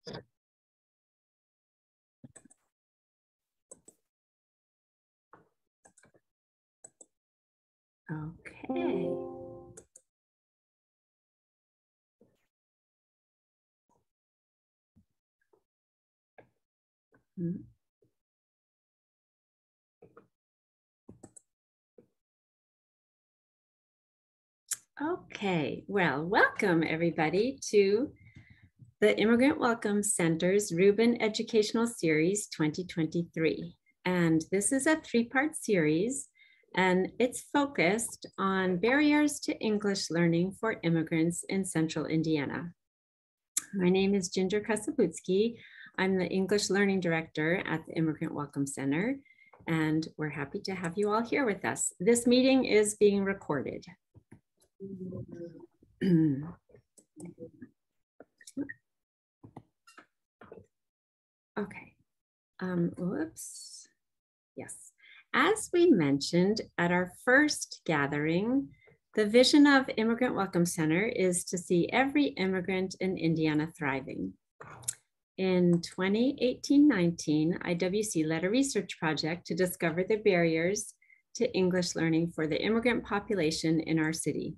Okay. Okay, well, welcome everybody to the Immigrant Welcome Center's Rubin Educational Series 2023. And this is a three-part series, and it's focused on barriers to English learning for immigrants in Central Indiana. My name is Ginger Kasabutsky. I'm the English Learning Director at the Immigrant Welcome Center, and we're happy to have you all here with us. This meeting is being recorded. Okay, whoops, yes. As we mentioned at our first gathering, the vision of Immigrant Welcome Center is to see every immigrant in Indiana thriving. In 2018-19, IWC led a research project to discover the barriers to English learning for the immigrant population in our city.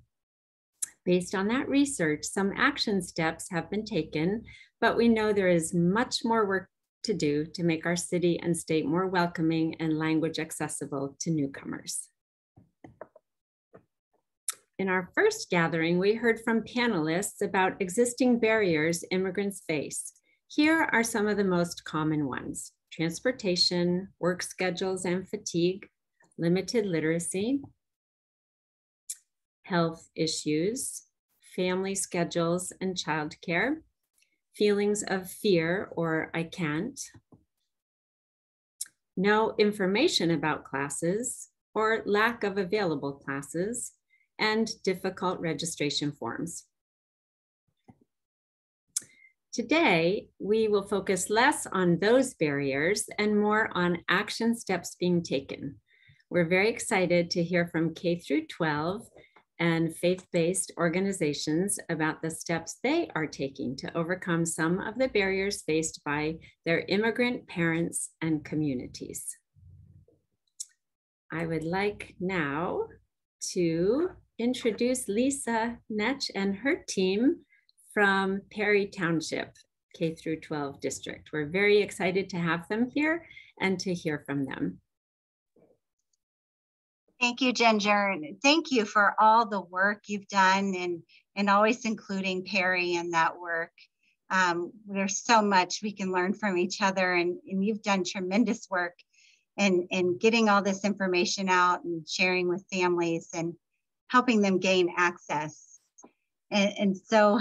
Based on that research, some action steps have been taken, but we know there is much more work to do to make our city and state more welcoming and language accessible to newcomers. In our first gathering, we heard from panelists about existing barriers immigrants face. Here are some of the most common ones: transportation, work schedules and fatigue, limited literacy, health issues, family schedules and childcare, feelings of fear or I can't, no information about classes or lack of available classes, and difficult registration forms. Today, we will focus less on those barriers and more on action steps being taken. We're very excited to hear from K-12 and faith-based organizations about the steps they are taking to overcome some of the barriers faced by their immigrant parents and communities. I would like now to introduce Lisa Netch and her team from Perry Township, K-12 district. We're very excited to have them here and to hear from them. Thank you, Ginger. Thank you for all the work you've done and always including Perry in that work. There's so much we can learn from each other, and you've done tremendous work in getting all this information out and sharing with families and helping them gain access. And so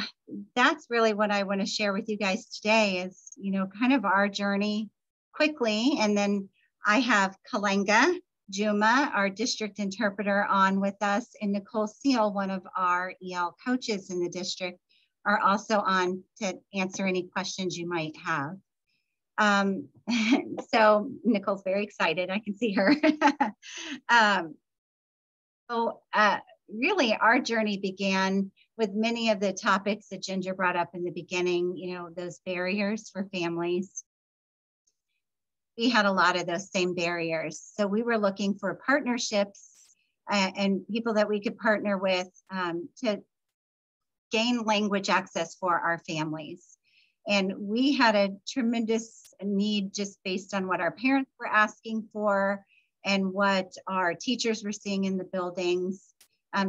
that's really what I want to share with you guys today is, you know, kind of our journey quickly. And then I have Kalenga Juma, our district interpreter, on with us, and Nicole Seal, one of our EL coaches in the district, are also on to answer any questions you might have. So Nicole's very excited. I can see her. Really, our journey began with many of the topics that Ginger brought up in the beginning, you know, those barriers for families. We had a lot of those same barriers. So we were looking for partnerships and people that we could partner with to gain language access for our families. And we had a tremendous need just based on what our parents were asking for and what our teachers were seeing in the buildings.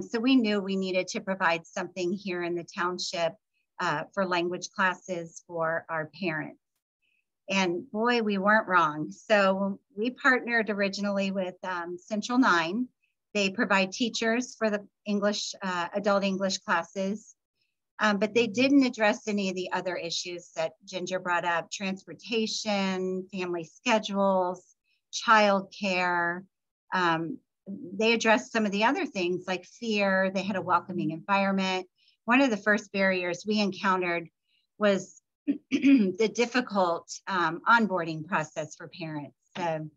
So we knew we needed to provide something here in the township for language classes for our parents. And boy, we weren't wrong. So we partnered originally with Central 9. They provide teachers for the English, adult English classes, but they didn't address any of the other issues that Ginger brought up: transportation, family schedules, childcare. They addressed some of the other things like fear. They had a welcoming environment. One of the first barriers we encountered was the difficult onboarding process for parents, the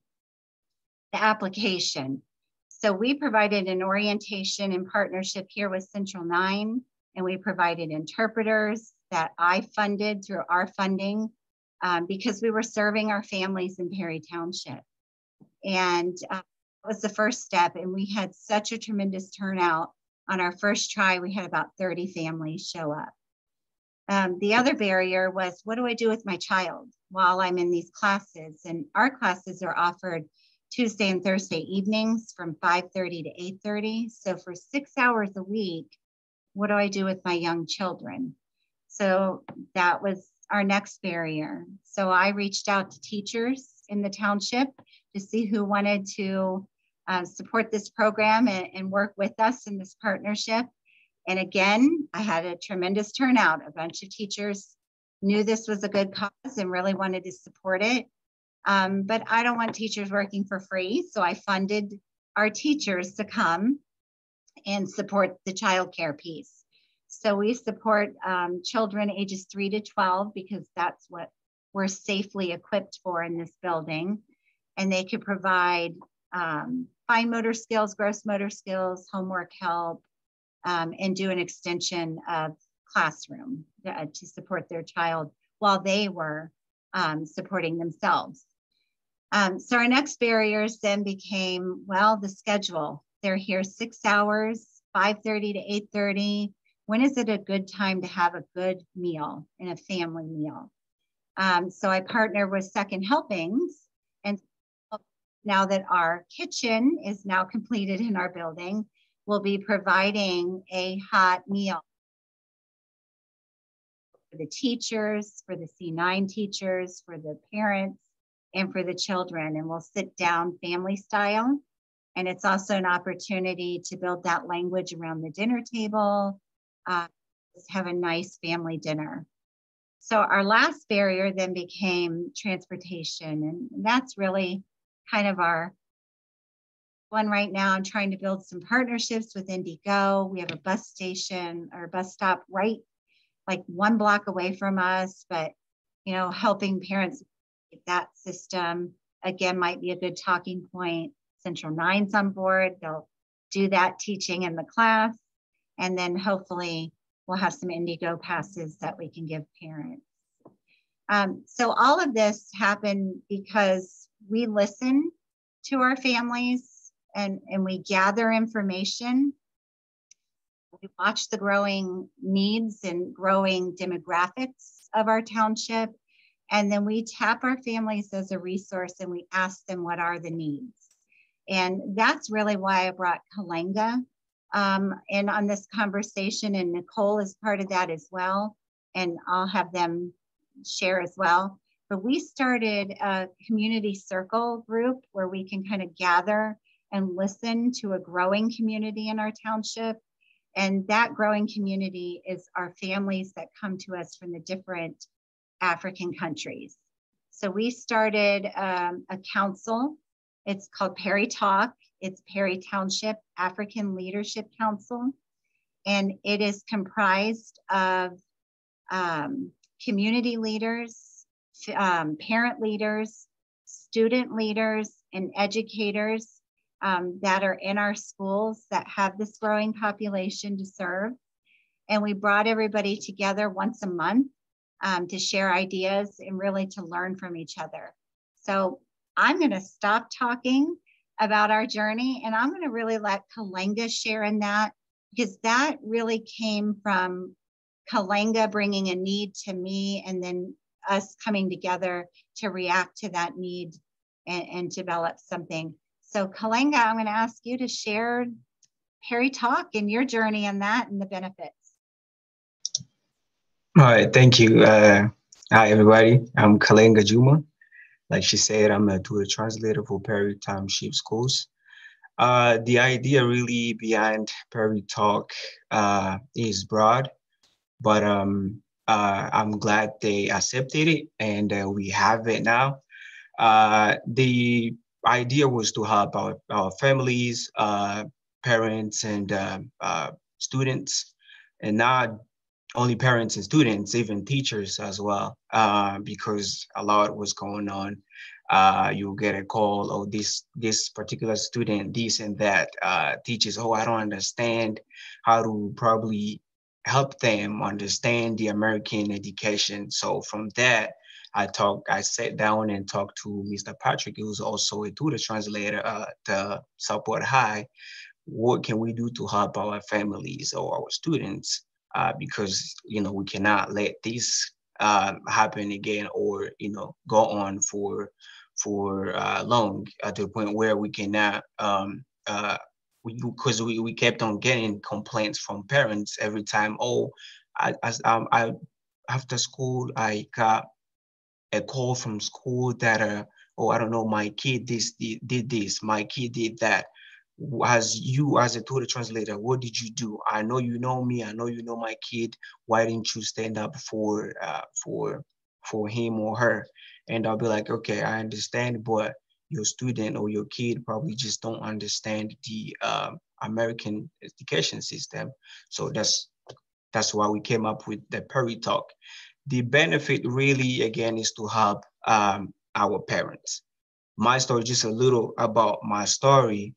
application. So we provided an orientation in partnership here with Central 9, and we provided interpreters. that I funded through our funding because we were serving our families in Perry Township. And that was the first step. And we had such a tremendous turnout. On our first try, we had about 30 families show up. The other barrier was, what do I do with my child while I'm in these classes? And our classes are offered Tuesday and Thursday evenings from 5:30 to 8:30. So for 6 hours a week, what do I do with my young children? So that was our next barrier. So I reached out to teachers in the township to see who wanted to support this program and work with us in this partnership. And again, I had a tremendous turnout. A bunch of teachers knew this was a good cause and really wanted to support it. But I don't want teachers working for free. So I funded our teachers to come and support the childcare piece. So we support children ages 3 to 12 because that's what we're safely equipped for in this building. And they could provide fine motor skills, gross motor skills, homework help, and do an extension of classroom to support their child while they were supporting themselves. So our next barriers then became, well, the schedule. They're here 6 hours, 5:30 to 8:30. When is it a good time to have a good meal and a family meal? So I partnered with Second Helpings, and now that our kitchen is now completed in our building, we'll be providing a hot meal for the teachers, for the C9 teachers, for the parents, and for the children. And we'll sit down family style. And it's also an opportunity to build that language around the dinner table, have a nice family dinner. So our last barrier then became transportation. And that's really kind of our one right now. I'm trying to build some partnerships with Indigo. We have a bus station or bus stop right like 1 block away from us, but you know, helping parents get that system again might be a good talking point. Central 9's on board. They'll do that teaching in the class. And then hopefully we'll have some Indigo passes that we can give parents. So all of this happened because we listen to our families and we gather information. We watch the growing needs and growing demographics of our township. And then we tap our families as a resource and we ask them what are the needs. And that's really why I brought Kalenga and on this conversation, and Nicole is part of that as well. And I'll have them share as well. But we started a community circle group where we can kind of gather and listen to a growing community in our township. And that growing community is our families that come to us from the different African countries. So we started a council. It's called Perry Talk. It's Perry Township African Leadership Council. And it is comprised of community leaders, parent leaders, student leaders, and educators that are in our schools that have this growing population to serve. And we brought everybody together once a month to share ideas and really to learn from each other. So I'm going to stop talking about our journey and I'm going to really let Kalenga share in that, because that really came from Kalenga bringing a need to me and then us coming together to react to that need and develop something. So Kalenga, I'm going to ask you to share Perry Talk and your journey in that and the benefits. All right, thank you. Hi, everybody. I'm Kalenga Juma. Like she said, I'm a tutor translator for Perry Township Schools. The idea really behind Perry Talk is broad, but I'm glad they accepted it and we have it now. The idea was to help our families, parents, and students, and not only parents and students, even teachers as well, because a lot was going on. You get a call, oh, this particular student, this and that, teaches, oh, I don't understand how to probably help them understand the American education. So from that, I sat down and talked to Mr. Patrick, who's also a tutor translator at Southport High. What can we do to help our families or our students? Because, we cannot let this happen again, or, go on for long, to the point where we cannot, because we kept on getting complaints from parents every time. Oh, I after school I got a call from school that oh, I don't know, my kid did this, my kid did that. As you, as a tutor translator, what did you do? I know you know me, I know you know my kid. Why didn't you stand up for him or her? And I'll be like, okay, I understand, but your student or your kid probably just don't understand the American education system. So that's why we came up with the Perry Talk. The benefit really, again, is to help our parents. My story, just a little about my story.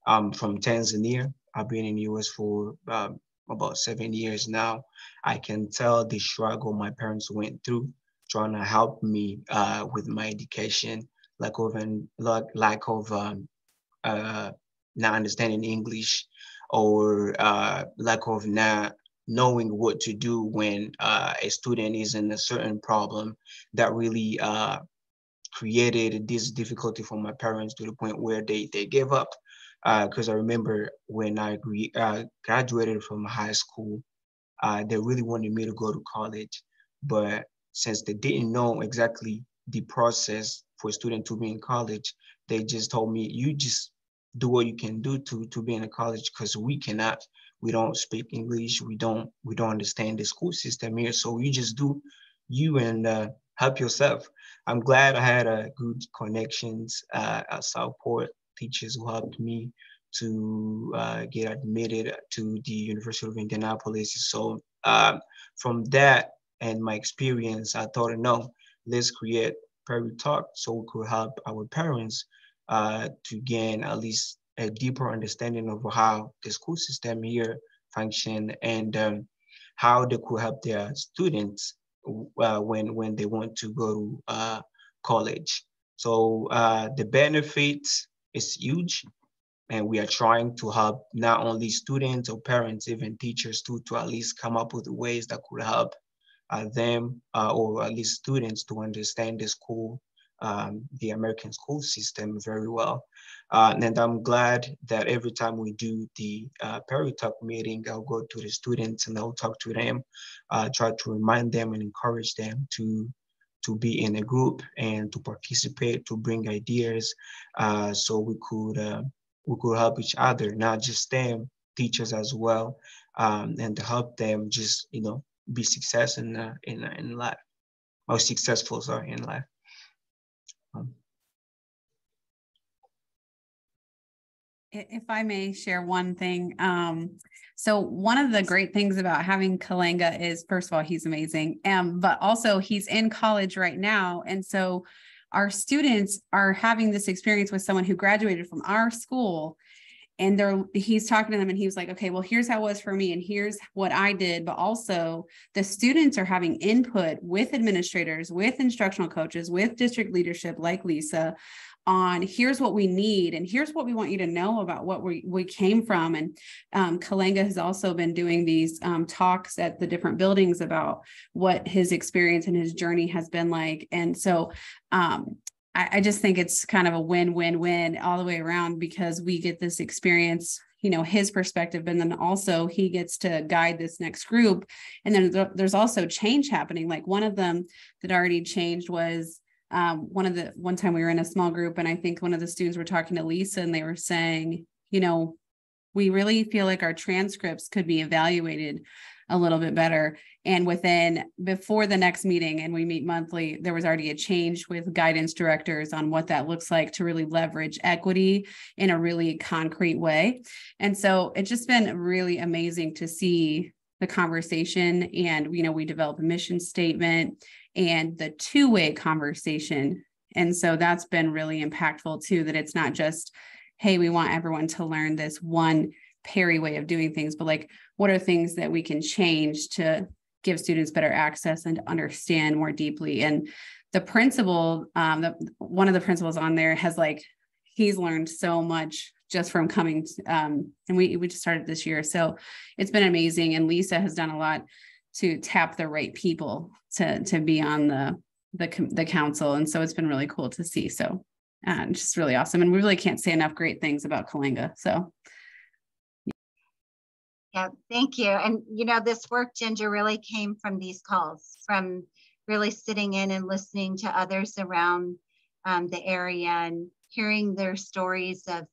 I'm from Tanzania. I've been in the US for about 7 years now. I can tell the struggle my parents went through trying to help me with my education, lack of uh, not understanding English, or lack of not knowing what to do when a student is in a certain problem. That really created this difficulty for my parents to the point where they gave up. Because I remember when I graduated from high school, they really wanted me to go to college, but since they didn't know exactly the process for a student to be in college, they just told me, you just do what you can do to be in a college, because we don't speak English, we don't understand the school system here, so you just do you, and help yourself. I'm glad I had good connections at Southport, teachers who helped me to get admitted to the University of Indianapolis. So from that and my experience, I thought, no, let's create Prairie Talk so we could help our parents to gain at least a deeper understanding of how the school system here function, and how they could help their students when they want to go to college. So the benefits is huge, and we are trying to help not only students or parents, even teachers too, to at least come up with ways that could help them or at least students to understand the American school system very well. And I'm glad that every time we do the Perry Talk meeting, I'll go to the students and I'll talk to them, try to remind them and encourage them to be in a group and to participate, to bring ideas, so we could help each other, not just them, teachers as well, and to help them just be success in life, or successful, sorry, in life. If I may share one thing. So one of the great things about having Kalenga is, first of all, he's amazing. But also he's in college right now. And so our students are having this experience with someone who graduated from our school, and he's talking to them and he was like, okay, well, here's how it was for me and here's what I did. But also the students are having input with administrators, with instructional coaches, with district leadership like Lisa, on here's what we need and here's what we want you to know about what we came from. And Kalenga has also been doing these talks at the different buildings about what his experience and his journey has been like. And so I just think it's kind of a win-win-win all the way around, because we get this experience, his perspective, and then also he gets to guide this next group. And then there's also change happening. Like one of them that already changed was one time we were in a small group, and I think one of the students were talking to Lisa, and they were saying, we really feel like our transcripts could be evaluated a little bit better. And before the next meeting, and we meet monthly, there was already a change with guidance directors on what that looks like to really leverage equity in a really concrete way. And so it's just been really amazing to see the conversation. And, we develop a mission statement and the two-way conversation. And so that's been really impactful too, that it's not just, hey, we want everyone to learn this one Perry way of doing things, but like, what are things that we can change to give students better access and to understand more deeply? And the principal, one of the principals on there has like, he's learned so much just from coming, and we just started this year. So it's been amazing. And Lisa has done a lot to tap the right people to be on the council. And so it's been really cool to see. So just really awesome. And we really can't say enough great things about Kalinga. So. Yeah, thank you. And, you know, this work, Ginger, really came from these calls, from really sitting in and listening to others around the area and hearing their stories of,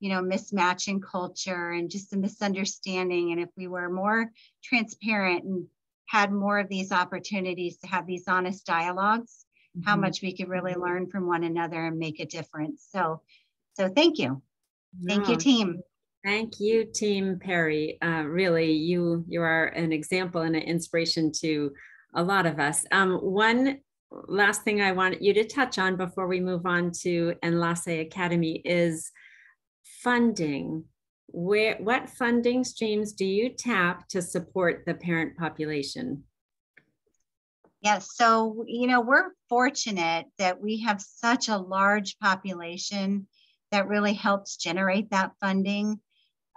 you know, mismatch in culture and just the misunderstanding. And if we were more transparent and had more of these opportunities to have these honest dialogues, how much we could really learn from one another and make a difference. So thank you. Thank you, team. Thank you, Team Perry. Really, you are an example and an inspiration to a lot of us. One last thing I want you to touch on before we move on to Enlace Academy is funding. What funding streams do you tap to support the parent population? Yes, so, you know, we're fortunate that we have such a large population that really helps generate that funding.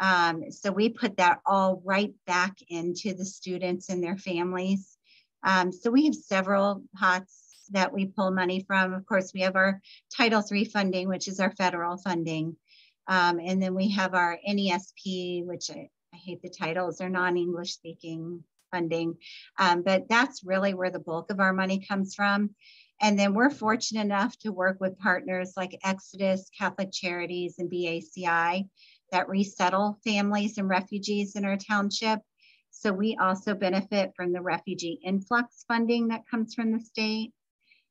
So we put that all right back into the students and their families. So we have several pots that we pull money from. Of course, we have our Title III funding, which is our federal funding. And then we have our NESP, which I hate the titles, they're non-English speaking funding. But that's really where the bulk of our money comes from. And then we're fortunate enough to work with partners like Exodus, Catholic Charities, and BACI that resettle families and refugees in our township. So we also benefit from the refugee influx funding that comes from the state.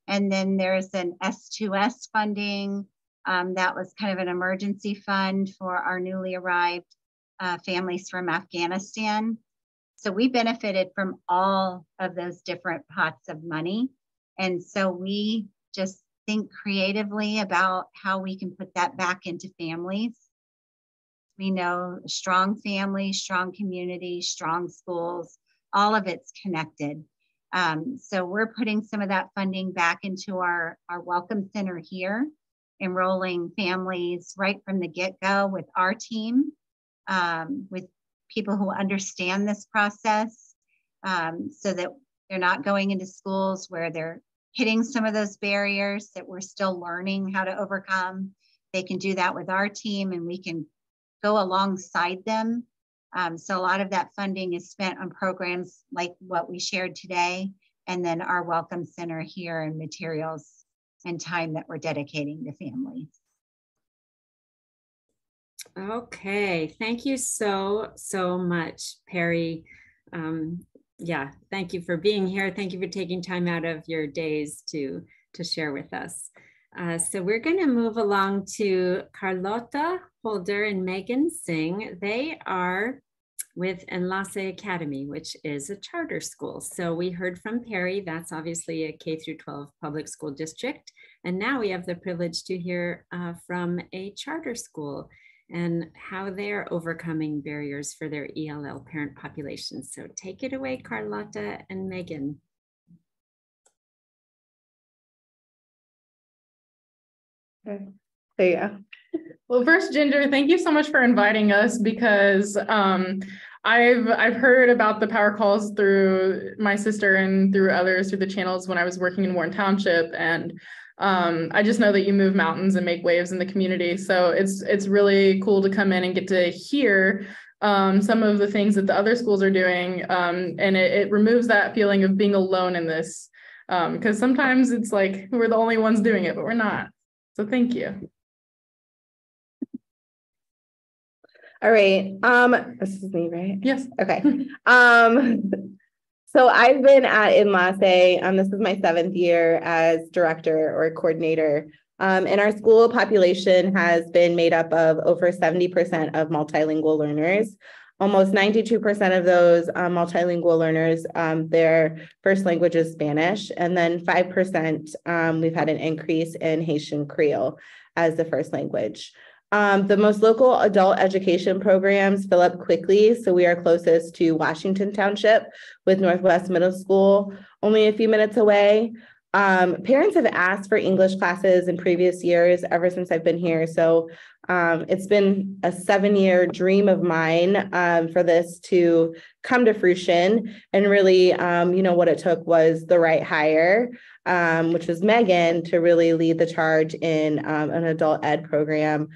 And then there's an S2S funding that was kind of an emergency fund for our newly arrived families from Afghanistan. So we benefited from all of those different pots of money. And so we just think creatively about how we can put that back into families. We know strong families, strong communities, strong schools, all of it's connected. So we're putting some of that funding back into our Welcome Center here, enrolling families right from the get-go with our team, with people who understand this process, so that they're not going into schools where they're hitting some of those barriers that we're still learning how to overcome. They can do that with our team and we can go alongside them. So a lot of that funding is spent on programs like what we shared today, and then our Welcome Center here and materials and time that we're dedicating to families. Okay, thank you so much, Perry. Yeah, thank you for being here. Thank you for taking time out of your days to share with us. So we're going to move along to Carlota Holder and Megan Singh. They are with Enlace Academy, which is a charter school. So we heard from Perry, that's obviously a K-12 public school district. And now we have the privilege to hear from a charter school and how they're overcoming barriers for their ELL parent population. So take it away, Carlota and Megan. Okay. So yeah. Well, first, Ginger, thank you so much for inviting us, because I've heard about the power calls through my sister and through others through the channels when I was working in Warren Township, and I just know that you move mountains and make waves in the community. So it's really cool to come in and get to hear some of the things that the other schools are doing, and it removes that feeling of being alone in this, because sometimes it's like we're the only ones doing it, but we're not. So thank you. All right. This is me, right? Yes. Okay. So I've been at Enlace. This is my 7th year as director or coordinator. And our school population has been made up of over 70% of multilingual learners. Almost 92% of those multilingual learners, their first language is Spanish. And then 5%, we've had an increase in Haitian Creole as the first language. The most local adult education programs fill up quickly, so we are closest to Washington Township with Northwest Middle School, only a few minutes away. Parents have asked for English classes in previous years ever since I've been here, so it's been a 7-year dream of mine for this to come to fruition. And really, what it took was the right hire, which was Megan, to really lead the charge in an adult ed program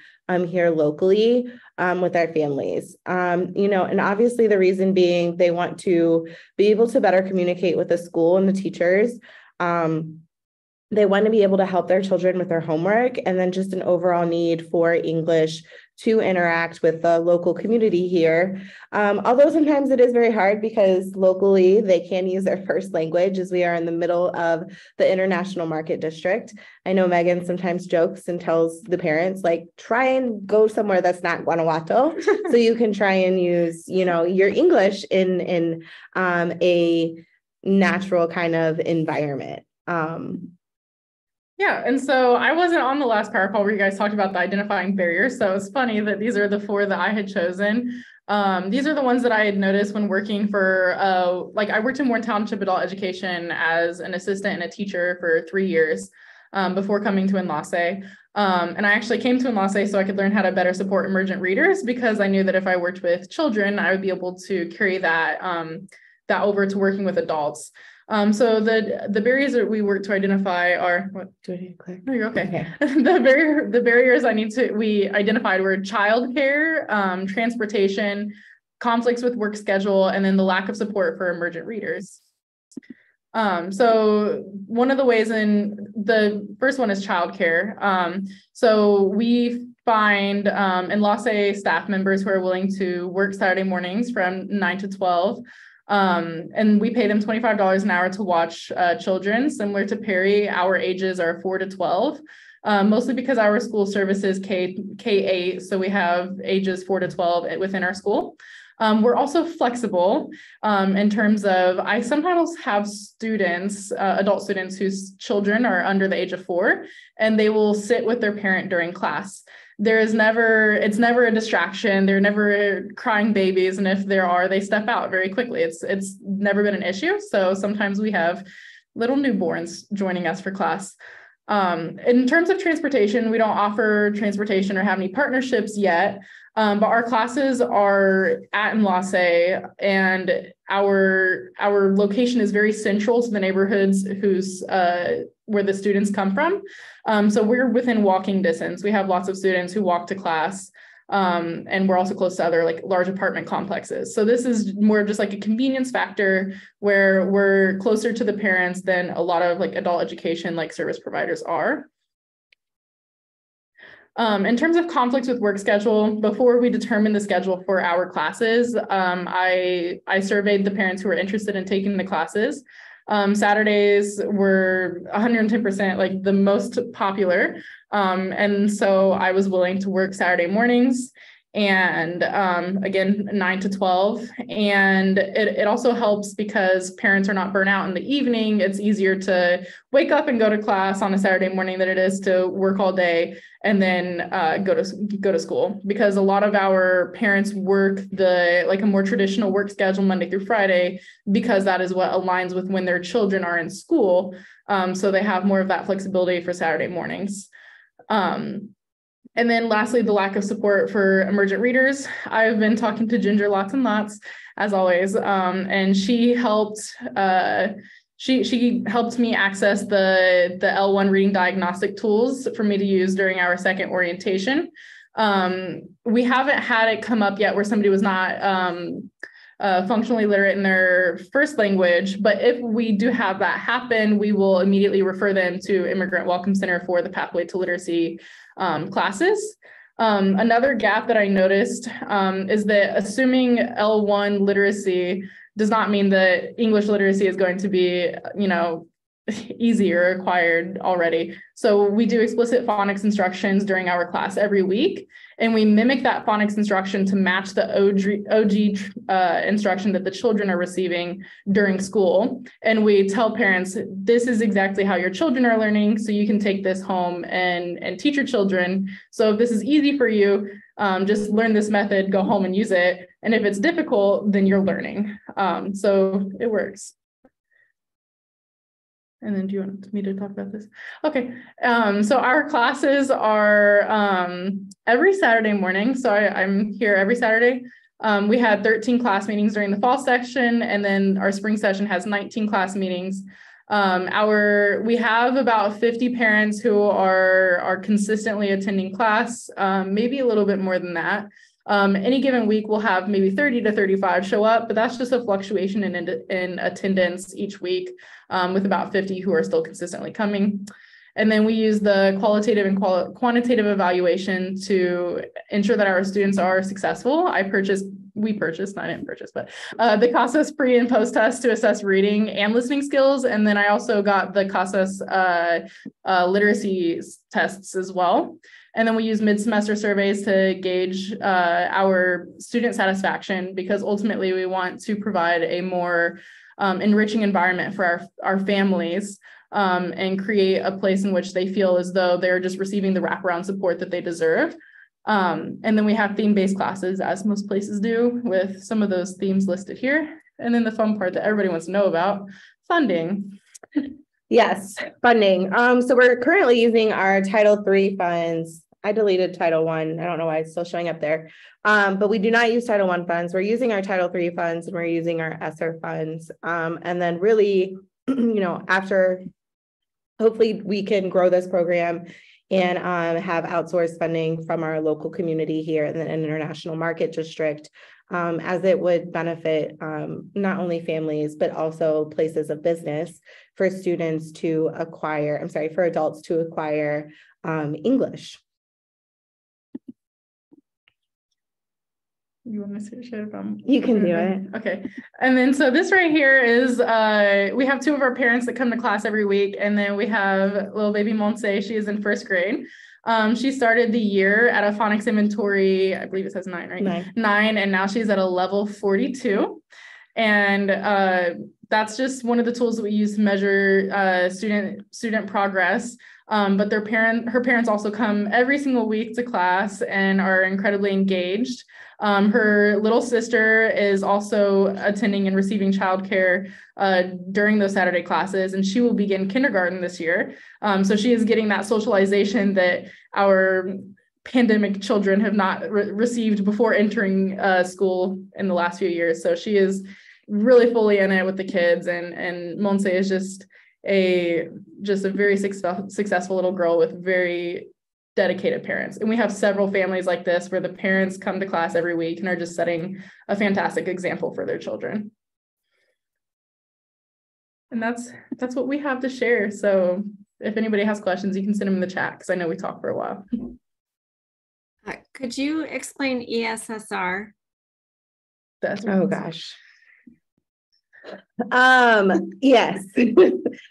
here locally with our families. And obviously the reason being they want to be able to better communicate with the school and the teachers. They want to be able to help their children with their homework, and then just an overall need for English to interact with the local community here. Although sometimes it is very hard because locally they can use their first language, as we are in the middle of the International Market District. I know Megan sometimes jokes and tells the parents, like, try and go somewhere that's not Guanajuato, so you can try and use, your English in a natural kind of environment. Yeah, and so I wasn't on the last power call where you guys talked about the identifying barriers. So it's funny that these are the 4 that I had chosen. These are the ones that I had noticed when working for, I worked in Warren Township Adult Education as an assistant and a teacher for 3 years before coming to Enlace. And I actually came to Enlace so I could learn how to better support emergent readers, because I knew that if I worked with children, I would be able to carry that over to working with adults. So the barriers that we work to identify are, what do I need to click? No, you're okay. The barriers we identified were childcare, transportation, conflicts with work schedule, and then the lack of support for emergent readers. So one of the ways the first one is childcare. So we find Enlace staff members who are willing to work Saturday mornings from 9 to 12. And we pay them $25 an hour to watch children. Similar to Perry, our ages are 4 to 12, mostly because our school services K-8, so we have ages 4 to 12 within our school. We're also flexible in terms of, I sometimes have students, adult students whose children are under the age of 4, and they will sit with their parent during class. It's never a distraction. They're never crying babies. And if there are, they step out very quickly. It's never been an issue. So sometimes we have little newborns joining us for class. In terms of transportation, we don't offer transportation or have any partnerships yet, but our classes are at Enlace, and our location is very central to the neighborhoods where the students come from. So we're within walking distance. We have lots of students who walk to class, and we're also close to other large apartment complexes. So this is more just like a convenience factor where we're closer to the parents than a lot of adult education service providers are. In terms of conflicts with work schedule, before we determined the schedule for our classes, I surveyed the parents who were interested in taking the classes. Saturdays were 110% the most popular. And so I was willing to work Saturday mornings, and again, 9 to 12. And it also helps because parents are not burnt out in the evening. It's easier to wake up and go to class on a Saturday morning than it is to work all day and then go to school, because a lot of our parents work a more traditional work schedule Monday through Friday, because that is what aligns with when their children are in school. So they have more of that flexibility for Saturday mornings. And then lastly, the lack of support for emergent readers. I've been talking to Ginger lots and lots, as always, and she helped she helped me access the L1 reading diagnostic tools for me to use during our second orientation. We haven't had it come up yet where somebody was not functionally literate in their first language, but if we do have that happen, we will immediately refer them to Immigrant Welcome Center for the Pathway to Literacy classes. Another gap that I noticed is that assuming L1 literacy does not mean that English literacy is going to be, easy or acquired already. So we do explicit phonics instructions during our class every week, and we mimic that phonics instruction to match the OG instruction that the children are receiving during school. And we tell parents, this is exactly how your children are learning, so you can take this home and teach your children. So if this is easy for you, just learn this method, go home and use it. And if it's difficult, then you're learning. So it works. And then do you want me to talk about this? Okay, so our classes are every Saturday morning. So I'm here every Saturday. We had 13 class meetings during the fall section, and then our spring session has 19 class meetings. We have about 50 parents who are consistently attending class, maybe a little bit more than that. Any given week, we'll have maybe 30 to 35 show up, but that's just a fluctuation in attendance each week, with about 50 who are still consistently coming. And then we use the qualitative and quantitative evaluation to ensure that our students are successful. I didn't purchase, but the CASAS pre and post test to assess reading and listening skills. And then I also got the CASAS literacy tests as well. And then we use mid-semester surveys to gauge our student satisfaction, because ultimately we want to provide a more enriching environment for our families, and create a place in which they feel as though they're just receiving the wraparound support that they deserve. And then we have theme-based classes, as most places do, with some of those themes listed here. And then the fun part that everybody wants to know about, funding. Yes, funding. So we're currently using our Title III funds. I deleted Title I. I don't know why it's still showing up there. But we do not use Title I funds. We're using our Title III funds, and we're using our ESSER funds. And then really, after, hopefully we can grow this program and have outsourced funding from our local community here in the international market district, as it would benefit not only families, but also places of business for students to acquire, for adults to acquire English. You want me to share from? You can do it. Okay. And then, so this right here is, we have two of our parents that come to class every week. And then we have little baby Montse. She is in first grade. She started the year at a phonics inventory, I believe it says 9, right? 9. And now she's at a level 42. And that's just one of the tools that we use to measure student progress. But her parents also come every single week to class and are incredibly engaged. Her little sister is also attending and receiving childcare during those Saturday classes, and she will begin kindergarten this year. So she is getting that socialization that our pandemic children have not received before entering school in the last few years. So she is really fully in it with the kids, and Monse is just a very successful little girl with very dedicated parents. And we have several families like this where the parents come to class every week and are just setting a fantastic example for their children. And that's what we have to share. So if anybody has questions, you can send them in the chat, because I know we talked for a while. Could you explain ESSR? Oh gosh. Yes.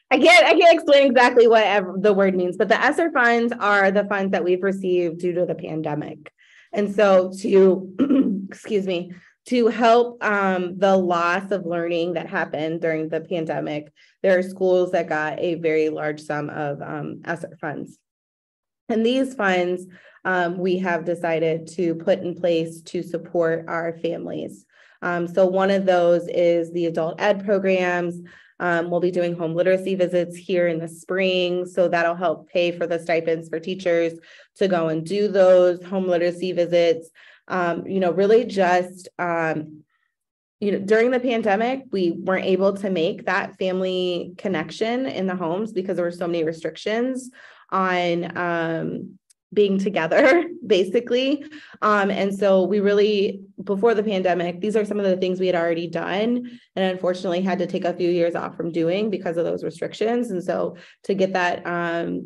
I can't explain exactly what the word means, but the ESSER funds are the funds that we've received due to the pandemic. And so to, excuse me, to help the loss of learning that happened during the pandemic, there are schools that got a very large sum of ESSER funds. And these funds we have decided to put in place to support our families. So one of those is the adult ed programs. We'll be doing home literacy visits here in the spring. So that'll help pay for the stipends for teachers to go and do those home literacy visits. Really just, during the pandemic, we weren't able to make that family connection in the homes because there were so many restrictions on being together, basically. And so we really, before the pandemic, these are some of the things we had already done and unfortunately had to take a few years off from doing because of those restrictions. And so to get that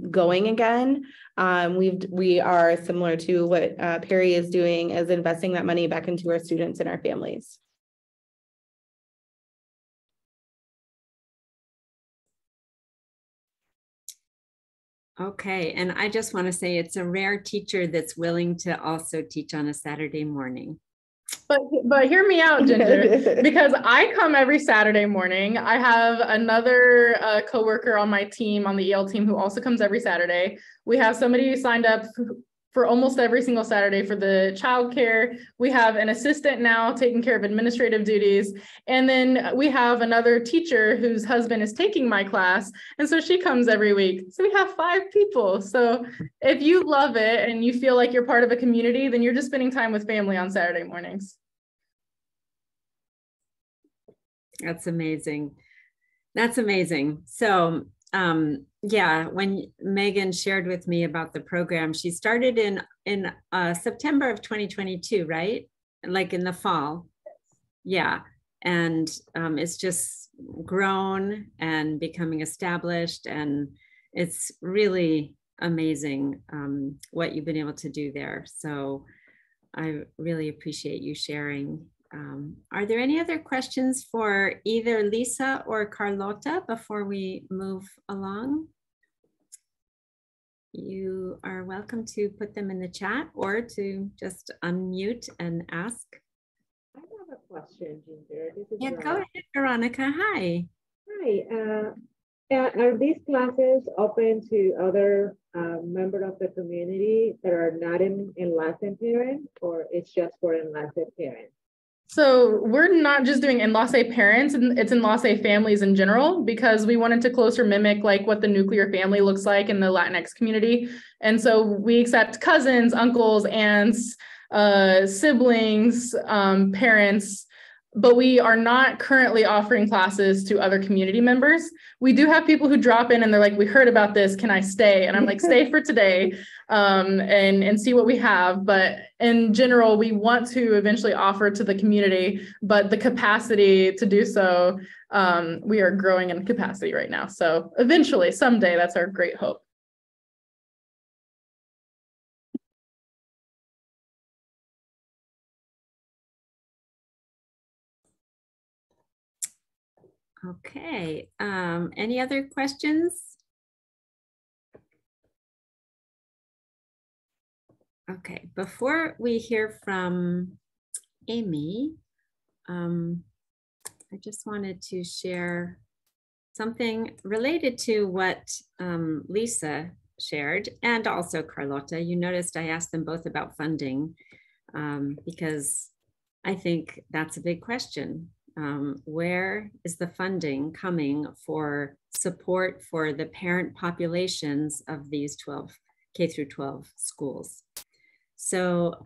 going again, we are similar to what Perry is doing, as investing that money back into our students and our families. Okay, and I just want to say it's a rare teacher that's willing to also teach on a Saturday morning. But hear me out, Ginger, because I come every Saturday morning. I have another coworker on my team, on the EL team, who also comes every Saturday. We have somebody who signed up for almost every single Saturday for the childcare. We have an assistant now taking care of administrative duties. And then we have another teacher whose husband is taking my class. And so she comes every week. So we have 5 people. So if you love it and you feel like you're part of a community, then you're just spending time with family on Saturday mornings. That's amazing. That's amazing. So yeah, when Megan shared with me about the program, she started in September of 2022, right? Like in the fall. Yeah. And it's just grown and becoming established. And it's really amazing what you've been able to do there. So I really appreciate you sharing. Are there any other questions for either Lisa or Carlota before we move along? You are welcome to put them in the chat or to just unmute and ask. I have a question, Ginger. This is Yeah, go ahead, Veronica. Hi. Hi. Are these classes open to other members of the community that are not enlace parents, or it's just for enlace parents? So we're not just doing enlace parents, and it's enlace families in general, because we wanted to closer mimic like what the nuclear family looks like in the Latinx community. And so we accept cousins, uncles, aunts, siblings, parents, but we are not currently offering classes to other community members. We do have people who drop in and they're like, we heard about this, can I stay? And I'm like, stay for today and see what we have. But in general, we want to eventually offer to the community, but the capacity to do so, we are growing in capacity right now. So eventually, someday, that's our great hope. Okay, any other questions? Okay, before we hear from Amy, I just wanted to share something related to what Lisa shared and also Carlota. You noticed I asked them both about funding because I think that's a big question. Where is the funding coming for support for the parent populations of these 12 K-12 schools? So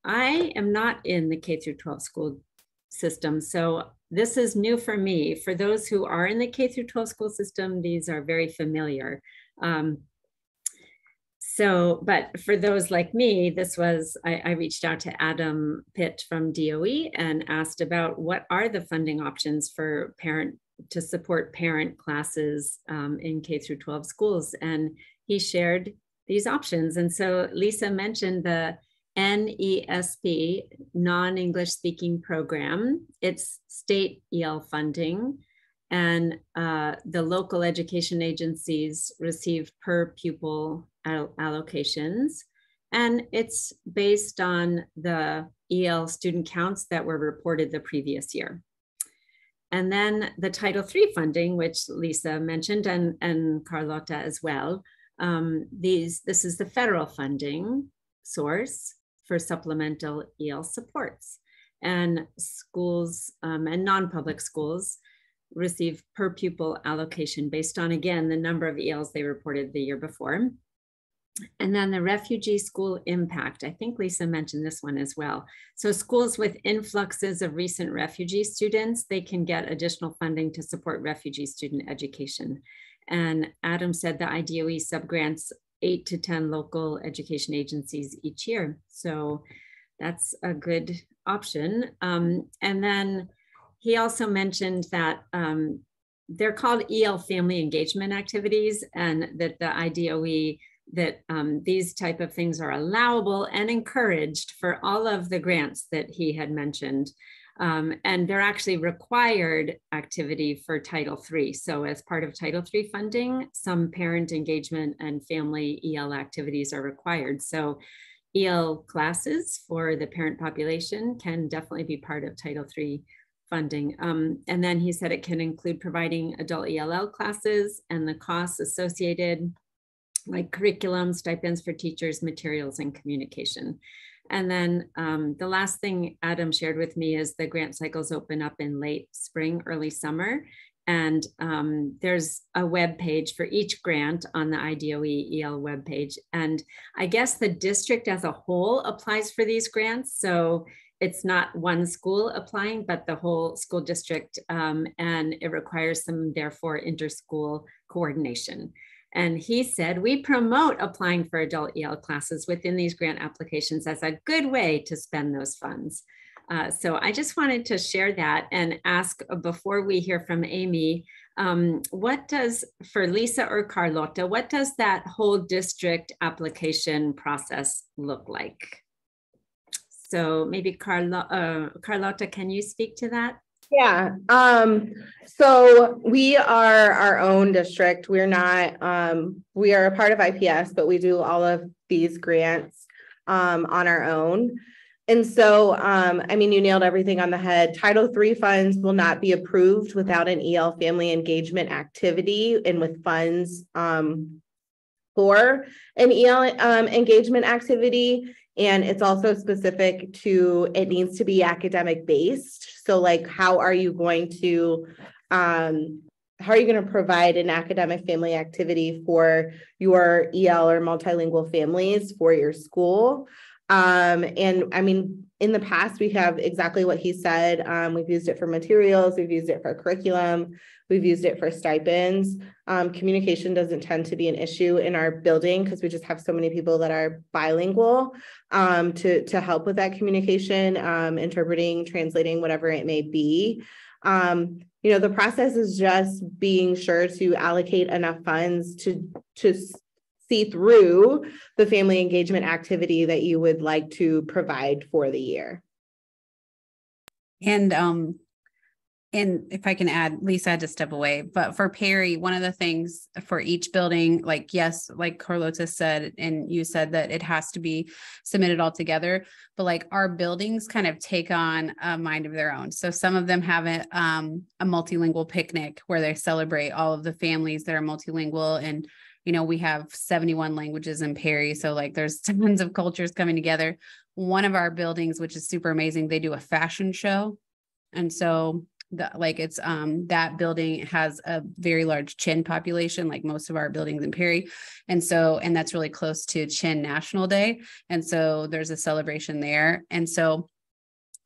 I am not in the K-12 school system. So this is new for me. For those who are in the K-12 school system, these are very familiar. But for those like me, this was, I reached out to Adam Pitt from DOE and asked about what are the funding options for to support parent classes in K-12 schools. And he shared these options. And so Lisa mentioned the NESP, non-English speaking program. It's state EL funding. And the local education agencies receive per pupil allocations. And it's based on the EL student counts that were reported the previous year. And then the Title III funding, which Lisa mentioned and Carlota as well. This is the federal funding source for supplemental EL supports. And schools and non-public schools receive per pupil allocation based on, again, the number of ELs they reported the year before. And then the refugee school impact. I think Lisa mentioned this one as well. So schools with influxes of recent refugee students, they can get additional funding to support refugee student education. And Adam said the IDOE subgrants 8 to 10 local education agencies each year. So that's a good option. And then he also mentioned that they're called EL family engagement activities, and that the IDOE, that these type of things are allowable and encouraged for all of the grants that he had mentioned. And they're actually required activity for Title III. So as part of Title III funding, some parent engagement and family EL activities are required. So EL classes for the parent population can definitely be part of Title III funding. And then he said it can include providing adult ELL classes and the costs associated, like curriculum, stipends for teachers, materials, and communication. And then the last thing Adam shared with me is the grant cycles open up in late spring, early summer. And there's a web page for each grant on the IDOE EL webpage. And I guess the district as a whole applies for these grants. So it's not one school applying, but the whole school district. And it requires some, therefore, inter-school coordination. And he said, we promote applying for adult EL classes within these grant applications as a good way to spend those funds. So I just wanted to share that and ask before we hear from Amy, what does, for Lisa or Carlota, what does that whole district application process look like? So maybe Carlota, can you speak to that? Yeah. So we are our own district. We're not, we are a part of IPS, but we do all of these grants on our own. And so, I mean, you nailed everything on the head. Title III funds will not be approved without an EL family engagement activity and with funds for an EL engagement activity. And it's also specific to, it needs to be academic based. So like, how are you going to provide an academic family activity for your EL or multilingual families for your school? And I mean, in the past, we have exactly what he said. We've used it for materials, we've used it for curriculum, we've used it for stipends. Communication doesn't tend to be an issue in our building because we just have so many people that are bilingual to help with that communication, interpreting, translating, whatever it may be. You know, the process is just being sure to allocate enough funds to see through the family engagement activity that you would like to provide for the year. And if I can add, Lisa had to step away, but for Perry, one of the things for each building, like, yes, like Carlota said, and you said that it has to be submitted all together, but like our buildings kind of take on a mind of their own. So some of them have a multilingual picnic where they celebrate all of the families that are multilingual. And, you know, we have 71 languages in Perry. So like there's tons of cultures coming together. One of our buildings, which is super amazing, they do a fashion show. And so that building has a very large Chin population, like most of our buildings in Perry. And that's really close to Chin National Day. And so there's a celebration there. And so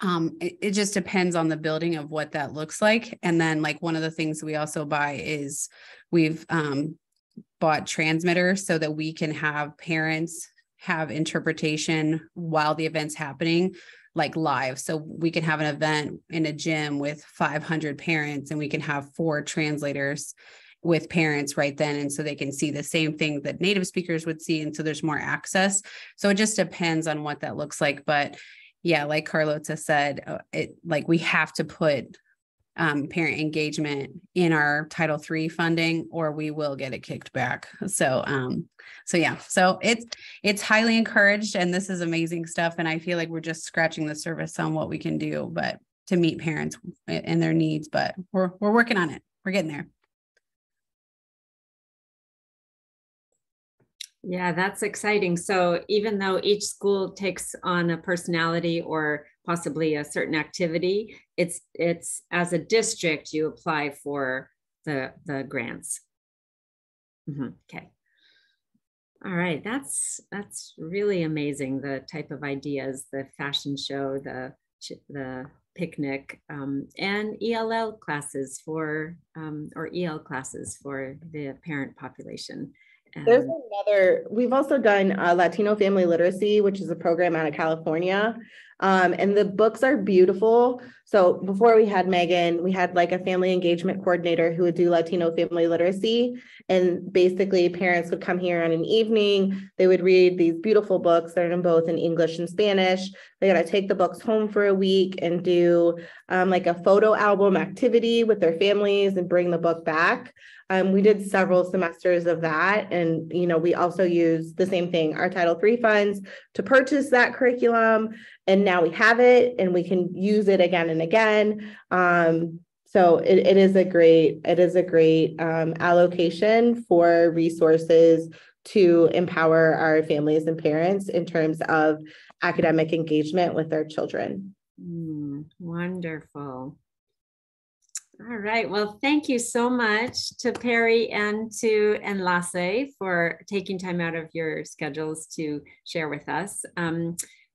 it just depends on the building of what that looks like. And then like one of the things we also buy is we've bought transmitters so that we can have parents have interpretation while the event's happening, like live. So we can have an event in a gym with 500 parents and we can have 4 translators with parents right then. And so they can see the same thing that native speakers would see. And so there's more access. So it just depends on what that looks like. But yeah, like Carlota said, we have to put parent engagement in our Title III funding or we will get it kicked back. So yeah, so it's highly encouraged and this is amazing stuff. And I feel like we're just scratching the surface on what we can do, but to meet parents and their needs, but we're working on it. We're getting there. Yeah, that's exciting. So even though each school takes on a personality or possibly a certain activity, it's as a district, you apply for the grants. Okay. All right, that's really amazing. The type of ideas, the fashion show, the picnic, and ELL classes or EL classes for the parent population. There's we've also done Latino Family Literacy, which is a program out of California. And the books are beautiful. So before we had Megan, we had like a family engagement coordinator who would do Latino family literacy. And basically parents would come here on an evening, they would read these beautiful books, they're in both in English and Spanish. They got to take the books home for a week and do like a photo album activity with their families and bring the book back. We did several semesters of that. And, you know, we also use the same thing, our Title III funds to purchase that curriculum. And now we have it and we can use it again and again. So it is a great allocation for resources to empower our families and parents in terms of academic engagement with their children. Wonderful. All right. Well, thank you so much to Perry and to Enlace for taking time out of your schedules to share with us.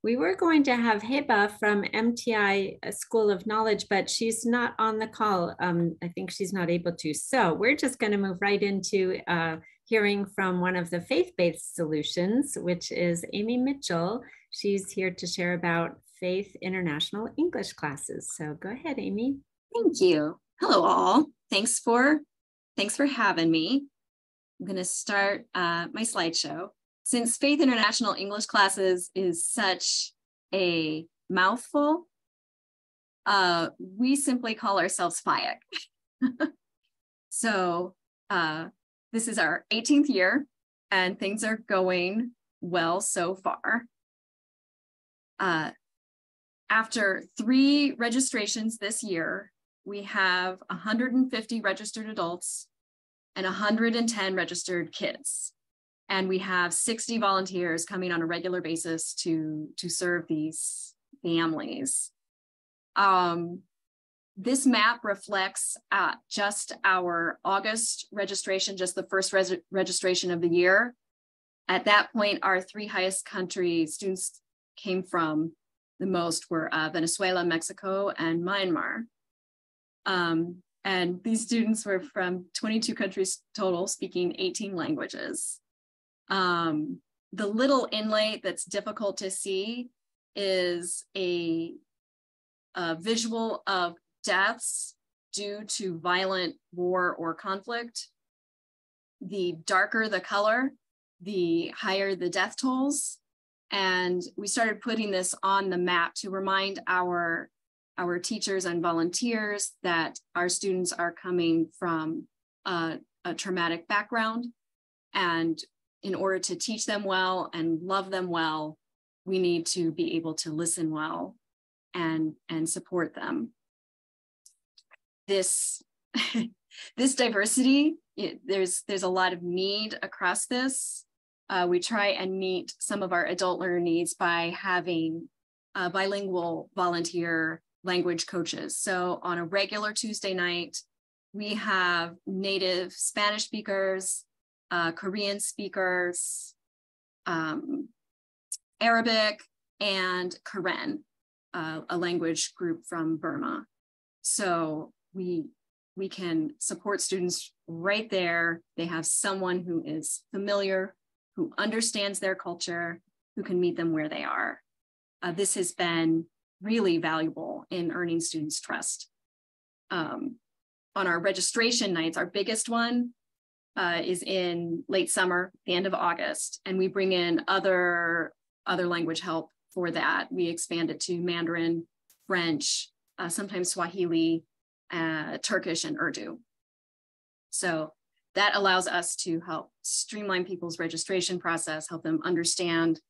We were going to have Heba from MTI School of Knowledge, but she's not on the call. I think she's not able to. So we're just going to move right into hearing from one of the faith-based solutions, which is Amy Mitchell. She's here to share about Faith International English classes. So go ahead, Amy. Thank you. Hello, all. Thanks for having me. I'm going to start my slideshow. Since Faith International English classes is such a mouthful, we simply call ourselves FIAC. So this is our 18th year, and things are going well so far. After 3 registrations this year, we have 150 registered adults and 110 registered kids. And we have 60 volunteers coming on a regular basis to serve these families. This map reflects just our August registration, just the first registration of the year. At that point, our 3 highest country students came from the most were Venezuela, Mexico, and Myanmar. And these students were from 22 countries total, speaking 18 languages. The little inlay that's difficult to see is a visual of deaths due to violent war or conflict. The darker the color, the higher the death tolls. And we started putting this on the map to remind our teachers and volunteers that our students are coming from a traumatic background. And in order to teach them well and love them well, we need to be able to listen well and support them. This diversity, there's a lot of need across this. We try and meet some of our adult learner needs by having bilingual volunteer language coaches. So on a regular Tuesday night, we have native Spanish speakers, Korean speakers, Arabic, and Karen, a language group from Burma. So we can support students right there. They have someone who is familiar, who understands their culture, who can meet them where they are. This has been really valuable in earning students' trust. On our registration nights, our biggest one is in late summer, the end of August, and we bring in other language help for that. We expand it to Mandarin, French, sometimes Swahili, Turkish, and Urdu. So that allows us to help streamline people's registration process, help them understand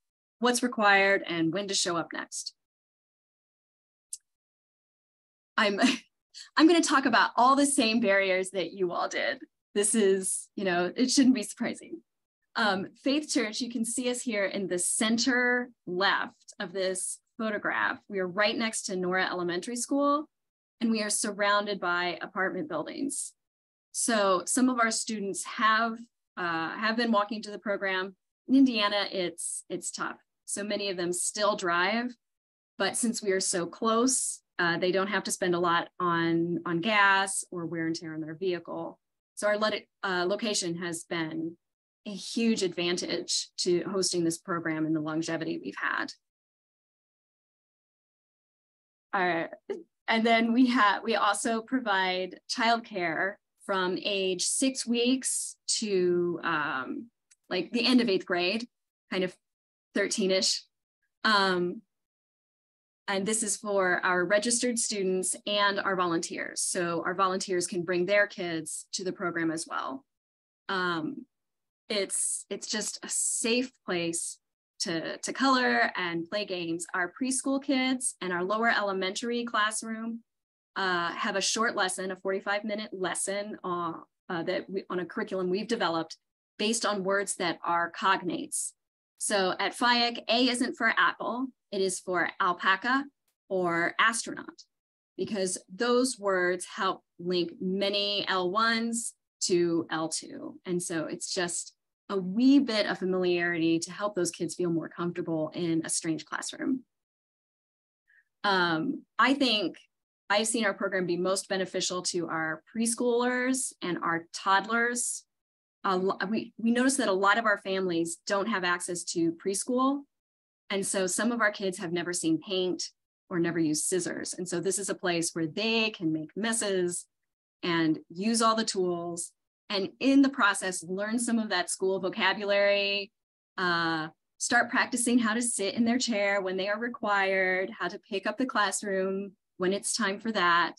what's required and when to show up next. I'm going to talk about all the same barriers that you all did. This is, it shouldn't be surprising. Faith Church, you can see us here in the center left of this photograph. We are right next to Nora Elementary School, and we are surrounded by apartment buildings. So some of our students have been walking to the program. In Indiana, it's tough. So many of them still drive, but since we are so close, they don't have to spend a lot on gas or wear and tear on their vehicle. So our location has been a huge advantage to hosting this program and the longevity we've had. And then we also provide childcare from age 6 weeks to like the end of 8th grade, kind of 13-ish. And this is for our registered students and our volunteers. So our volunteers can bring their kids to the program as well. It's just a safe place to color and play games. Our preschool kids and our lower elementary classroom have a short lesson, a 45-minute lesson on a curriculum we've developed based on words that are cognates. So at FIAC, A isn't for apple, it is for alpaca or astronaut, because those words help link many L1s to L2. And so it's just a wee bit of familiarity to help those kids feel more comfortable in a strange classroom. I think I've seen our program be most beneficial to our preschoolers and our toddlers. We noticed that a lot of our families don't have access to preschool. And so some of our kids have never seen paint or never used scissors. And so this is a place where they can make messes and use all the tools, and in the process, learn some of that school vocabulary, start practicing how to sit in their chair when they are required, how to pick up the classroom when it's time for that.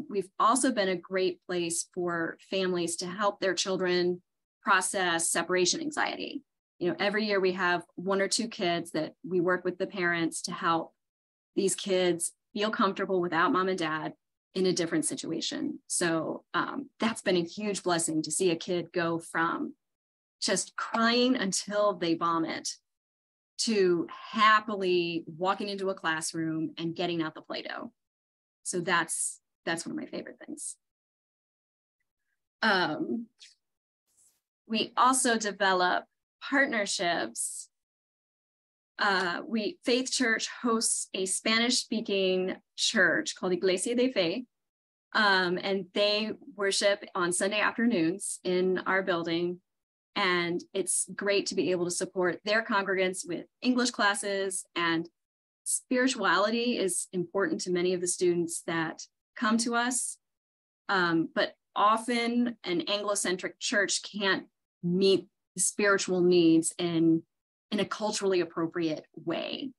We've also been a great place for families to help their children process separation anxiety. You know, every year we have 1 or 2 kids that we work with the parents to help these kids feel comfortable without mom and dad in a different situation. So that's been a huge blessing to see a kid go from just crying until they vomit to happily walking into a classroom and getting out the Play-Doh. So that's one of my favorite things. We also develop partnerships. Faith Church hosts a Spanish-speaking church called Iglesia de Fe, and they worship on Sunday afternoons in our building. And it's great to be able to support their congregants with English classes, and spirituality is important to many of the students that come to us. But often an Anglo-centric church can't meet the spiritual needs in a culturally appropriate way.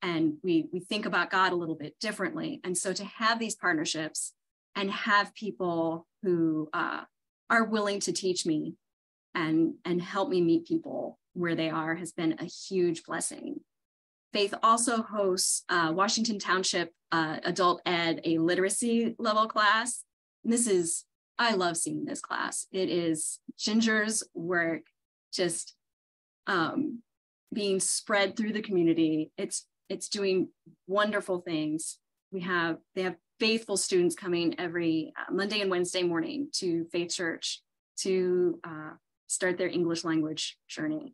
And we think about God a little bit differently. And so to have these partnerships and have people who are willing to teach me and help me meet people where they are has been a huge blessing. Faith also hosts Washington Township Adult Ed, a literacy level class. And I love seeing this class. It is Ginger's work, just being spread through the community. It's doing wonderful things. They have faithful students coming every Monday and Wednesday morning to Faith Church to start their English language journey.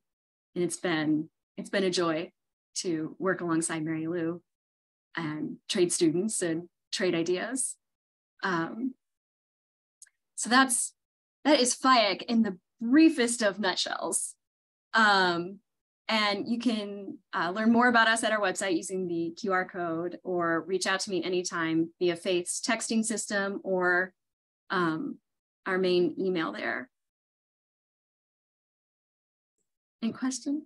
And it's been a joy to work alongside Mary Lou and trade students and trade ideas. So that is FIAC in the briefest of nutshells. And you can learn more about us at our website using the QR code, or reach out to me anytime via Faith's texting system or our main email there. Any question?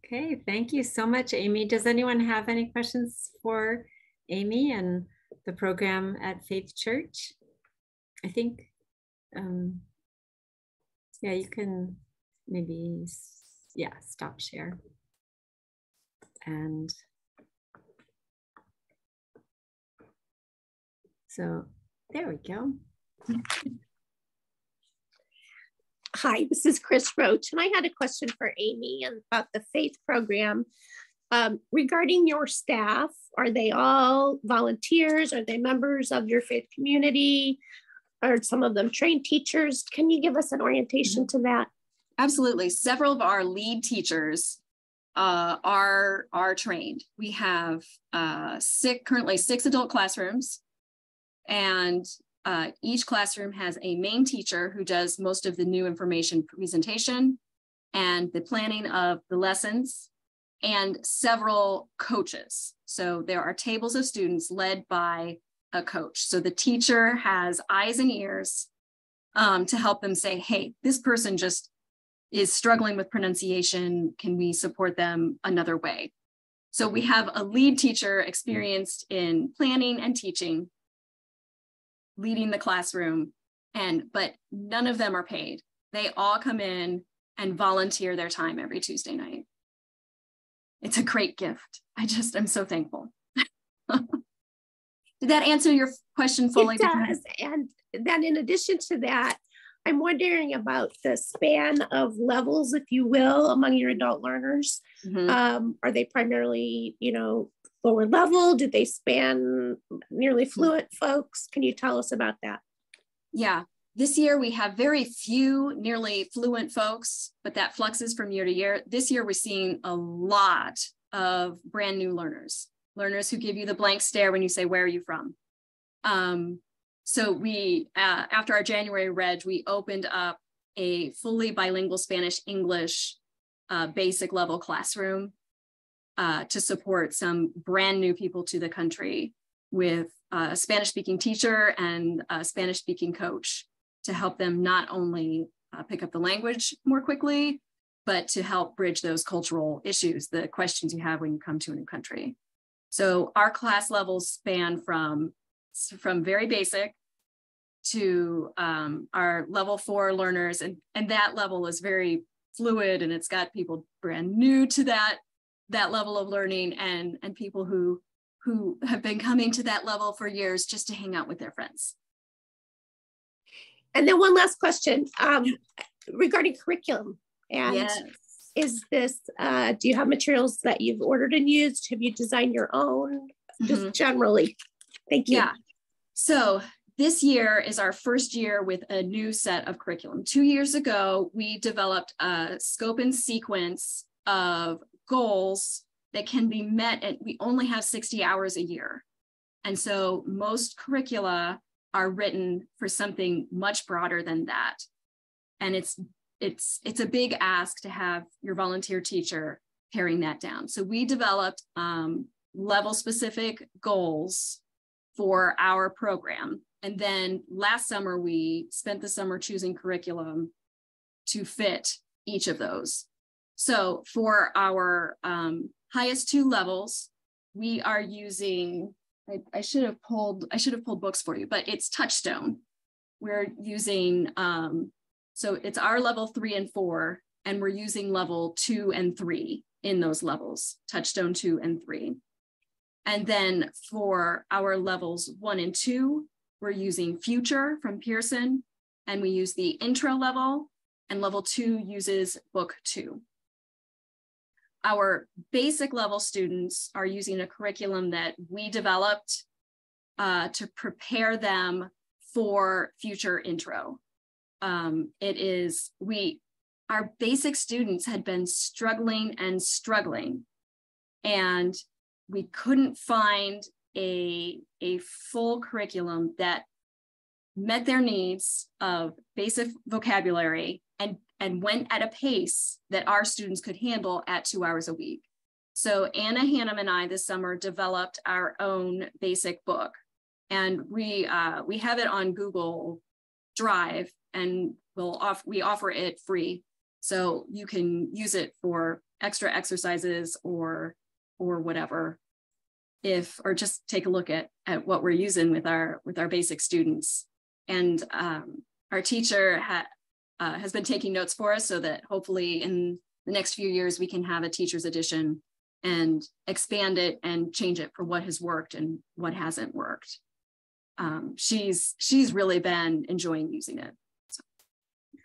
Okay, thank you so much, Amy. Does anyone have any questions for Amy and the program at Faith Church? I think, yeah, you can maybe, yeah, stop share. And so there we go. Hi, this is Chris Roach, and I had a question for Amy about the Faith program. Regarding your staff, are they all volunteers? Are they members of your faith community? Are some of them trained teachers? Can you give us an orientation to that? Absolutely. Several of our lead teachers are trained. We have currently 6 adult classrooms, and each classroom has a main teacher who does most of the new information presentation and the planning of the lessons and several coaches. So there are tables of students led by a coach. So the teacher has eyes and ears to help them say, hey, this person just is struggling with pronunciation. Can we support them another way? So we have a lead teacher experienced in planning and teaching, leading the classroom, but none of them are paid. They all come in and volunteer their time every Tuesday night. It's a great gift. I'm so thankful. Did that answer your question fully? It does. And then in addition to that, I'm wondering about the span of levels, if you will, among your adult learners. Mm-hmm. Are they primarily, lower level? Do they span nearly fluent folks? Can you tell us about that? Yeah. This year we have very few nearly fluent folks, but that fluxes from year to year. This year we're seeing a lot of brand new learners who give you the blank stare when you say, where are you from? So we, after our January reg, we opened up a fully bilingual Spanish-English basic level classroom to support some brand new people to the country with a Spanish-speaking teacher and a Spanish-speaking coach to help them not only pick up the language more quickly, but to help bridge those cultural issues, the questions you have when you come to a new country. So our class levels span from very basic to our level 4 learners, and that level is very fluid, and it's got people brand new to that level of learning, and people who have been coming to that level for years just to hang out with their friends. And then one last question regarding curriculum. And yes. Is this, do you have materials that you've ordered and used? Have you designed your own? Just generally. Thank you. Yeah. So this year is our first year with a new set of curriculum. 2 years ago, we developed a scope and sequence of goals that can be met, and we only have 60 hours a year. And so most curricula are written for something much broader than that. And it's a big ask to have your volunteer teacher paring that down. So we developed level specific goals for our program. And then last summer, we spent the summer choosing curriculum to fit each of those. So for our highest 2 levels, we are using, I should have pulled books for you, but it's Touchstone. We're using, so it's our level 3 and 4, and we're using level 2 and 3 in those levels, Touchstone 2 and 3. And then for our levels 1 and 2, we're using Future from Pearson, and we use the intro level, and level 2 uses book 2. Our basic level students are using a curriculum that we developed to prepare them for Future intro. Our basic students had been struggling, and we couldn't find a full curriculum that met their needs of basic vocabulary and went at a pace that our students could handle at 2 hours a week. So Anna Hannum and I this summer developed our own basic book, and we have it on Google Drive, and we offer it free. So you can use it for extra exercises or whatever, or just take a look at what we're using with our basic students. And our teacher has been taking notes for us so that hopefully in the next few years we can have a teacher's edition and expand it and change it for what has worked and what hasn't worked. She's really been enjoying using it.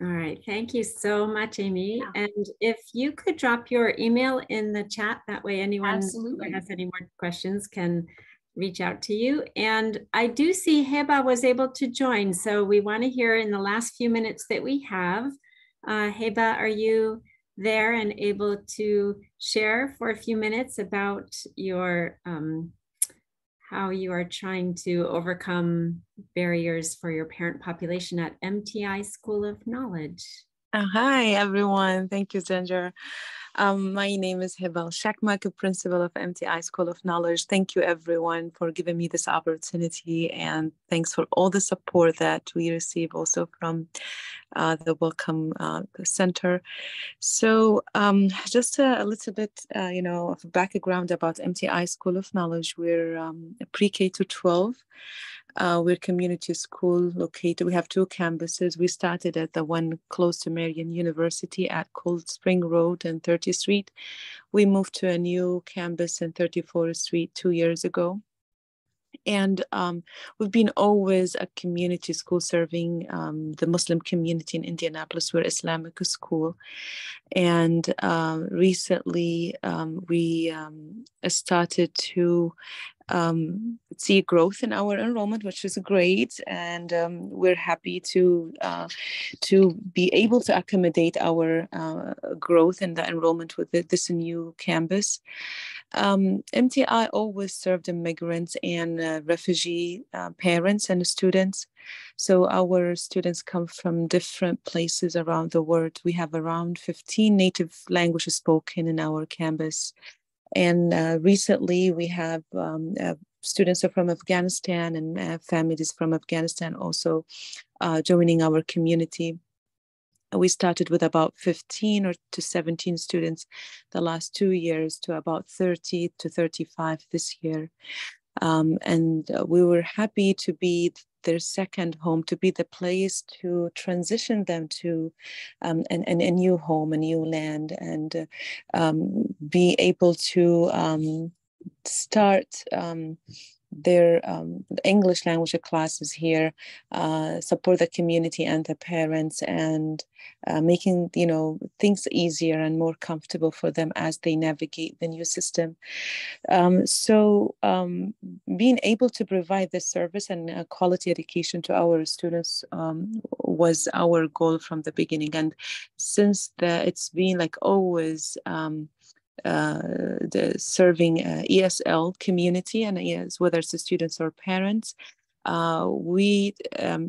All right, thank you so much, Amy. Yeah. And if you could drop your email in the chat, that way anyone who has any more questions can reach out to you. And I do see Heba was able to join, so we want to hear in the last few minutes that we have. Heba, are you there and able to share for a few minutes about your how you are trying to overcome barriers for your parent population at MTI School of Knowledge? Hi, everyone. Thank you, Ginger. My name is Hibal Shakmak, Principal of MTI School of Knowledge. Thank you, everyone, for giving me this opportunity, and thanks for all the support that we receive also from the Welcome Center. So just a little bit, of background about MTI School of Knowledge. We're pre-K to 12. We're community school located. We have 2 campuses. We started at the one close to Marian University at Cold Spring Road and 30th Street. We moved to a new campus in 34th Street 2 years ago. And we've been always a community school serving the Muslim community in Indianapolis. We're Islamic school. And recently we started to see growth in our enrollment, which is great, and we're happy to be able to accommodate our growth in the enrollment with this new campus. MTI always served immigrants and refugee parents and students. So our students come from different places around the world. We have around 15 native languages spoken in our campus. And recently we have students from Afghanistan and families from Afghanistan also joining our community. We started with about 15 or to 17 students the last 2 years to about 30 to 35 this year. And we were happy to be their second home, to be the place to transition them to a new home, a new land, and be able to start their English language classes here, support the community and the parents, and making things easier and more comfortable for them as they navigate the new system. So being able to provide this service and quality education to our students was our goal from the beginning. And since it's been like always the serving ESL community, and whether it's the students or parents, we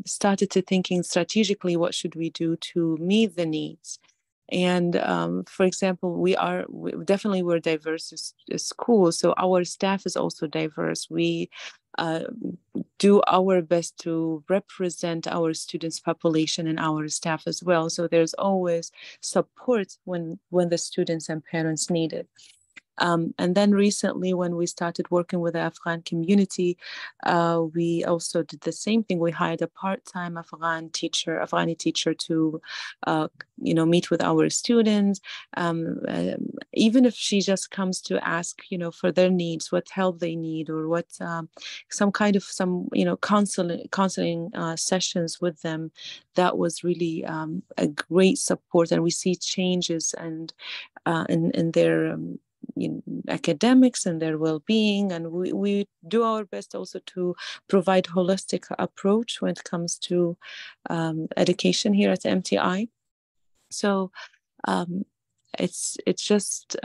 started to thinking strategically, what should we do to meet the needs? And for example, we're diverse school, so our staff is also diverse. We do our best to represent our students' population and our staff as well. So there's always support when the students and parents need it. And then recently, when we started working with the Afghan community, we also did the same thing. We hired a part-time Afghani teacher to, meet with our students. Even if she just comes to ask, for their needs, what help they need, or what some counseling sessions with them, that was really a great support, and we see changes and in their academics and their well-being, and we do our best also to provide holistic approach when it comes to education here at MTI. So it's just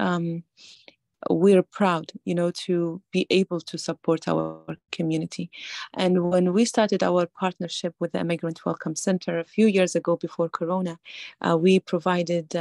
we're proud, to be able to support our community. And when we started our partnership with the Immigrant Welcome Center a few years ago before Corona, we provided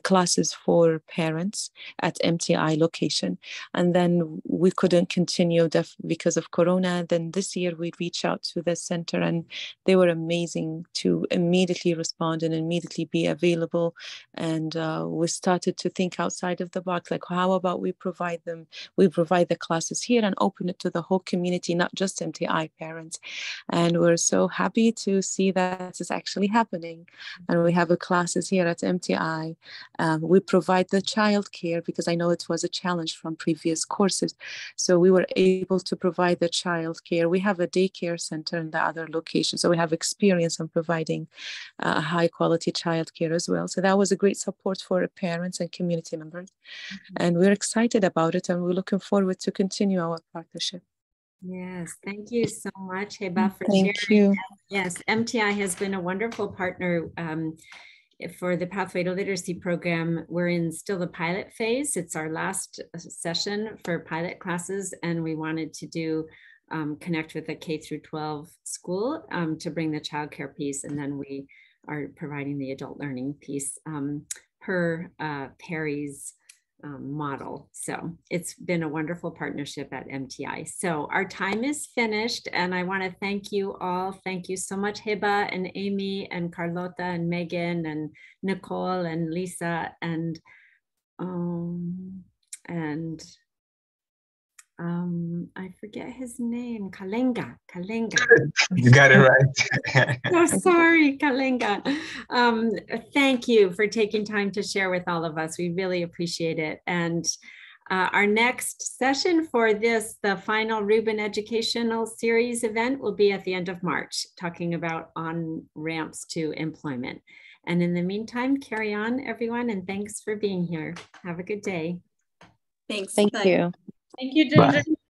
classes for parents at MTI location. And then we couldn't continue because of Corona. Then this year we reached out to the center, and they were amazing to immediately respond and immediately be available. And we started to think outside of the box, like how about we provide the classes here and open it to the whole community, not just MTI parents. And we're so happy to see that is actually happening. And we have classes here at MTI. We provide the childcare, because I know it was a challenge from previous courses. So we were able to provide the childcare. We have a daycare center in the other location. So we have experience in providing high quality childcare as well. So that was a great support for parents and community members. Mm-hmm. And we're excited about it, and we're looking forward to continue our partnership. Yes, thank you so much, Heba, for sharing. Thank you. Yes, MTI has been a wonderful partner for the Pathway to Literacy program. We're in still the pilot phase. It's our last session for pilot classes, and we wanted to connect with the K-12 school to bring the childcare piece, and then we are providing the adult learning piece per Perry's model. So it's been a wonderful partnership at MTI. So our time is finished, and I want to thank you all. Thank you so much, Hiba and Amy and Carlota and Megan and Nicole and Lisa and I forget his name, Kalenga. You got it right. Oh, sorry, Kalenga. Thank you for taking time to share with all of us. We really appreciate it. And our next session for this, the final Rubin Educational Series event, will be at the end of March, talking about on-ramps to employment. And in the meantime, carry on, everyone, and thanks for being here. Have a good day. Thanks. Thank Bye. you. Thank you, Ginger. Bye.